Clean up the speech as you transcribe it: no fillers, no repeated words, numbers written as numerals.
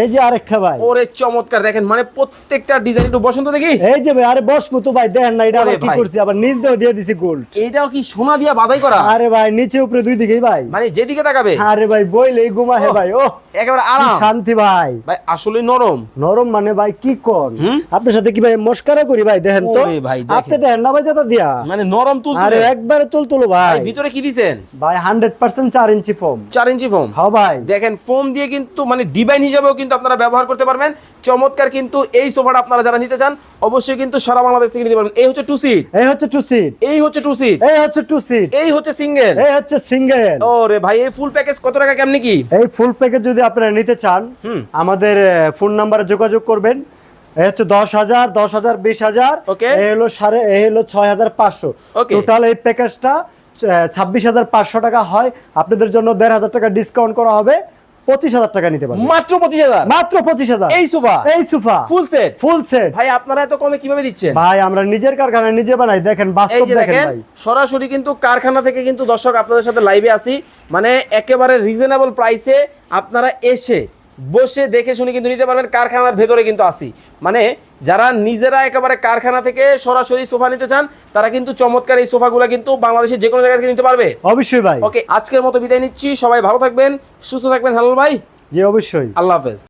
এই যে আরেকটা ভাই, ওরে চমৎকার, দেখেন মানে প্রত্যেকটা ডিজাইন একটু বসন্ত দেখি। এই যে ভাই, আরে বসমু তো ভাই, দেখেন না এটা ওরে আবার কি ভাই। করছি, আবার নিচ দিয়ে দিছি গোল্ড। এইটাও কি সোনা দিয়া বাধাই করা? আরে ভাই নিচে উপরে দুই দিকেই ভাই, মানে যেদিকে তাকাবে আরে ভাই বইলেই ঘুমা হে ভাই, ও একেবারে কি আরাম শান্তি ভাই। ভাই, আসলে নরম। নরম মানে ভাই কি কোন, আপনার সাথে কি ভাই মস্কারা করি ভাই, দেখেন তো ওরে ভাই, দেখেন। আপনি দেখেন না ভাই যেটা দিয়া, মানে নরম তুলতুলে। আরে একবারে তুলতুলো ভাই। ভাই ভিতরে কি দিছেন? ভাই 100% 4 ইঞ্চি ফোম। 4 ইঞ্চি ফোম। হ্যাঁ ভাই, দেখেন ফোম দিয়ে কিন্তু মানে ডিজাইন হিসেবেও কিন্তু আপনারা ব্যবহার করতে পারবেন। চমৎকার কিন্তু এই সোফাটা আপনারা যারা নিতে চান অবশ্যই কিন্তু সারা বাংলাদেশ থেকে নিতে পারবেন। এই হচ্ছে 2 সিট, এই হচ্ছে 2 সিট, এই হচ্ছে 2 সিট, এই হচ্ছে 2 সিট, এই হচ্ছে সিঙ্গেল, এই হচ্ছে সিঙ্গেল। ওরে ভাই এই ফুল প্যাকেজ কত টাকা কেমনে কি? এই ফুল প্যাকেজ যদি আপনারা নিতে চান আমাদের ফোন নাম্বারে যোগাযোগ করবেন। এই হচ্ছে 10,000, 10,000, 20,000, Okay. এই হলো 6,500। Okay. টোটাল এই প্যাকেজটা 26,500 টাকা হয়। আপনাদের জন্য 1,500 টাকা ডিসকাউন্ট করা হবে, 25,000 টাকা নিতে পারবেন। মাত্র 25,000 মাত্র 25,000 এই সোফা, এই sofa full set. Full set. ভাই আপনারা এত কমে কিভাবে দিচ্ছেন? ভাই আমরা নিজের কারখানায় নিজে বানাই, দেখেন এই বাস্তব যে দেখেন দেখেন ভাই। সরাসরি কিন্তু কারখানা থেকে কিন্তু দর্শক আপনাদের সাথে লাইভে আসি, মানে একেবারে রিজনেবল প্রাইসে আপনারা এসে বসে দেখে শুনে কিন্তু নিতে পারবেন। কারখানার ভেতরে কিন্তু আসি, মানে যারা নিজেরা একেবারে কারখানা থেকে সরাসরি সোফা নিতে চান তারা কিন্তু চমৎকার এই সোফাগুলো কিন্তু বাংলাদেশের যে কোনো জায়গা থেকে নিতে পারবে। অবশ্যই ভাই। ওকে, আজকের মতো বিদায় নিচ্ছি, সবাই ভালো থাকবেন, সুস্থ থাকবেন। হালাল ভাই, জি অবশ্যই। আল্লাহ হাফেজ।